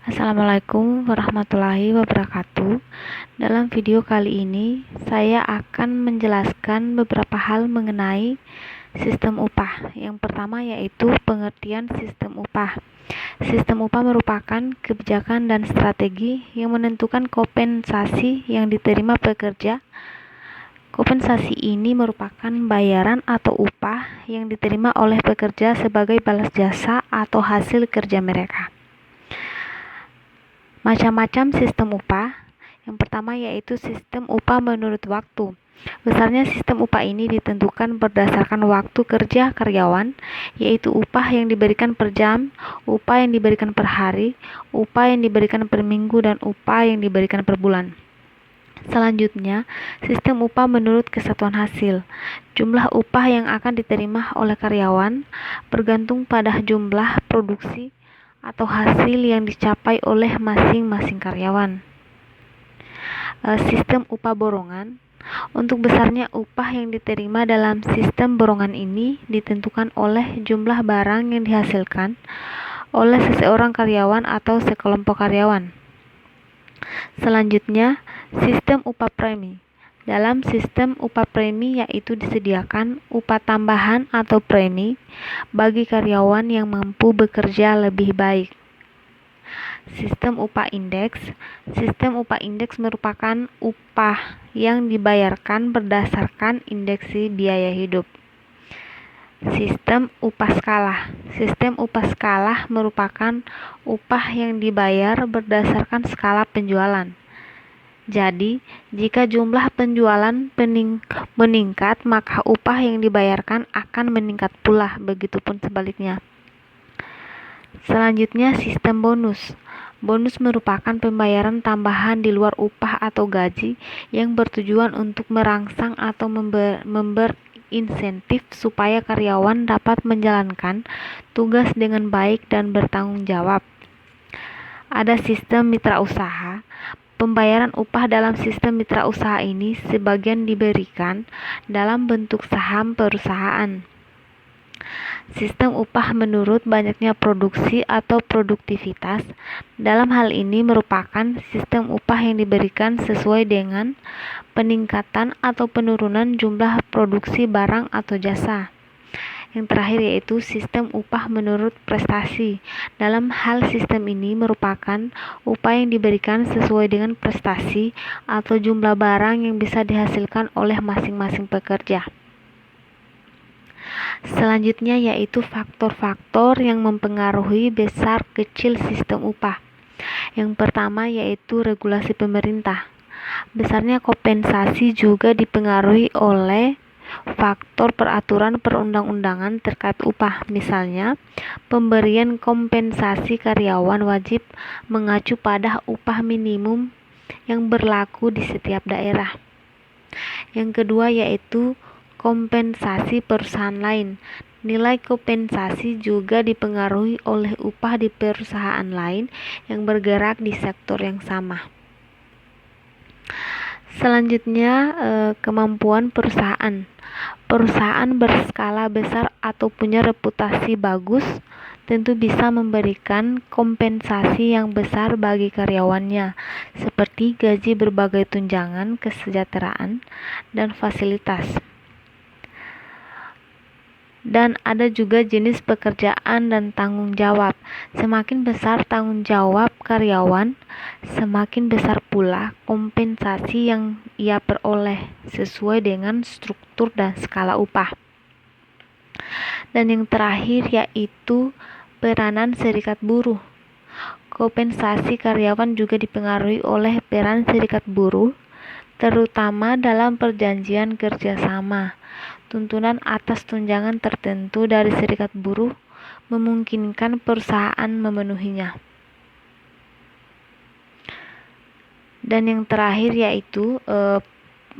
Assalamualaikum warahmatullahi wabarakatuh. Dalam video kali ini, saya akan menjelaskan beberapa hal mengenai sistem upah. Yang pertama yaitu pengertian sistem upah. Sistem upah merupakan kebijakan dan strategi yang menentukan kompensasi yang diterima pekerja. Kompensasi ini merupakan bayaran atau upah yang diterima oleh pekerja sebagai balas jasa atau hasil kerja mereka. Macam-macam sistem upah. Yang pertama yaitu sistem upah menurut waktu. Besarnya sistem upah ini ditentukan berdasarkan waktu kerja karyawan, yaitu upah yang diberikan per jam, upah yang diberikan per hari, upah yang diberikan per minggu, dan upah yang diberikan per bulan. Selanjutnya, sistem upah menurut kesatuan hasil. Jumlah upah yang akan diterima oleh karyawan bergantung pada jumlah produksi atau hasil yang dicapai oleh masing-masing karyawan. Sistem upah borongan. Untuk besarnya upah yang diterima dalam sistem borongan ini ditentukan oleh jumlah barang yang dihasilkan oleh seseorang karyawan atau sekelompok karyawan. Selanjutnya, sistem upah premi. Dalam sistem upah premi yaitu disediakan upah tambahan atau premi bagi karyawan yang mampu bekerja lebih baik. Sistem upah indeks. Sistem upah indeks merupakan upah yang dibayarkan berdasarkan indeksi biaya hidup. Sistem upah skala. Sistem upah skala merupakan upah yang dibayar berdasarkan skala penjualan. Jadi, jika jumlah penjualan meningkat, maka upah yang dibayarkan akan meningkat pula, begitupun sebaliknya. Selanjutnya, sistem bonus. Bonus merupakan pembayaran tambahan di luar upah atau gaji yang bertujuan untuk merangsang atau insentif supaya karyawan dapat menjalankan tugas dengan baik dan bertanggung jawab. Ada sistem mitra usaha. Pembayaran upah dalam sistem mitra usaha ini sebagian diberikan dalam bentuk saham perusahaan. Sistem upah menurut banyaknya produksi atau produktivitas. Dalam hal ini merupakan sistem upah yang diberikan sesuai dengan peningkatan atau penurunan jumlah produksi barang atau jasa. Yang terakhir yaitu sistem upah menurut prestasi. Dalam hal sistem ini merupakan upah yang diberikan sesuai dengan prestasi atau jumlah barang yang bisa dihasilkan oleh masing-masing pekerja. Selanjutnya yaitu faktor-faktor yang mempengaruhi besar kecil sistem upah. Yang pertama yaitu regulasi pemerintah. Besarnya kompensasi juga dipengaruhi oleh faktor peraturan perundang-undangan terkait upah. Misalnya, pemberian kompensasi karyawan wajib mengacu pada upah minimum yang berlaku di setiap daerah. Yang kedua yaitu kompensasi perusahaan lain. Nilai kompensasi juga dipengaruhi oleh upah di perusahaan lain yang bergerak di sektor yang sama. Selanjutnya, kemampuan perusahaan. Perusahaan berskala besar atau punya reputasi bagus tentu bisa memberikan kompensasi yang besar bagi karyawannya, seperti gaji, berbagai tunjangan, kesejahteraan, dan fasilitas. Dan ada juga jenis pekerjaan dan tanggung jawab. Semakin besar tanggung jawab karyawan, semakin besar pula kompensasi yang ia peroleh sesuai dengan struktur dan skala upah. Dan yang terakhir yaitu peranan serikat buruh. Kompensasi karyawan juga dipengaruhi oleh peran serikat buruh, terutama dalam perjanjian kerjasama. Tuntunan atas tunjangan tertentu dari serikat buruh memungkinkan perusahaan memenuhinya. Dan yang terakhir yaitu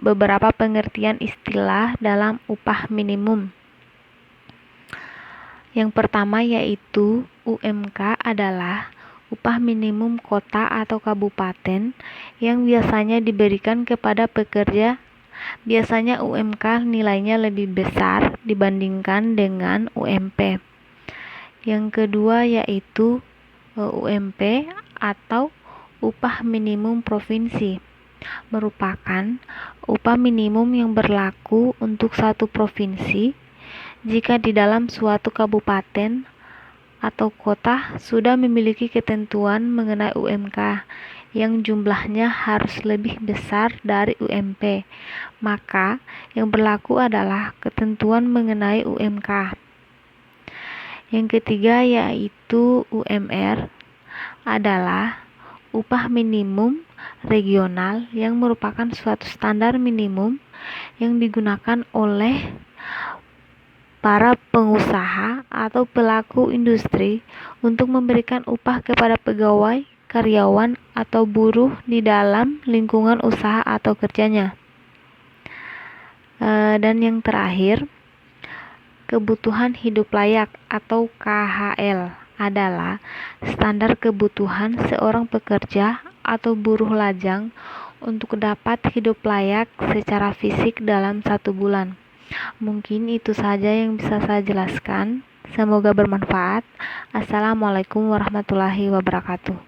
beberapa pengertian istilah dalam upah minimum. Yang pertama yaitu UMK adalah upah minimum kota atau kabupaten yang biasanya diberikan kepada pekerja. Biasanya UMK nilainya lebih besar dibandingkan dengan UMP. Yang kedua yaitu UMP atau upah minimum provinsi merupakan upah minimum yang berlaku untuk satu provinsi jika di dalam suatu kabupaten atau kota sudah memiliki ketentuan mengenai UMK yang jumlahnya harus lebih besar dari UMP, maka yang berlaku adalah ketentuan mengenai UMK. Yang ketiga yaitu UMR adalah upah minimum regional yang merupakan suatu standar minimum yang digunakan oleh para pengusaha atau pelaku industri untuk memberikan upah kepada pegawai, karyawan, atau buruh di dalam lingkungan usaha atau kerjanya. Dan yang terakhir, kebutuhan hidup layak atau KHL adalah standar kebutuhan seorang pekerja atau buruh lajang untuk dapat hidup layak secara fisik dalam 1 bulan. Mungkin itu saja yang bisa saya jelaskan. Semoga bermanfaat. Assalamualaikum warahmatullahi wabarakatuh.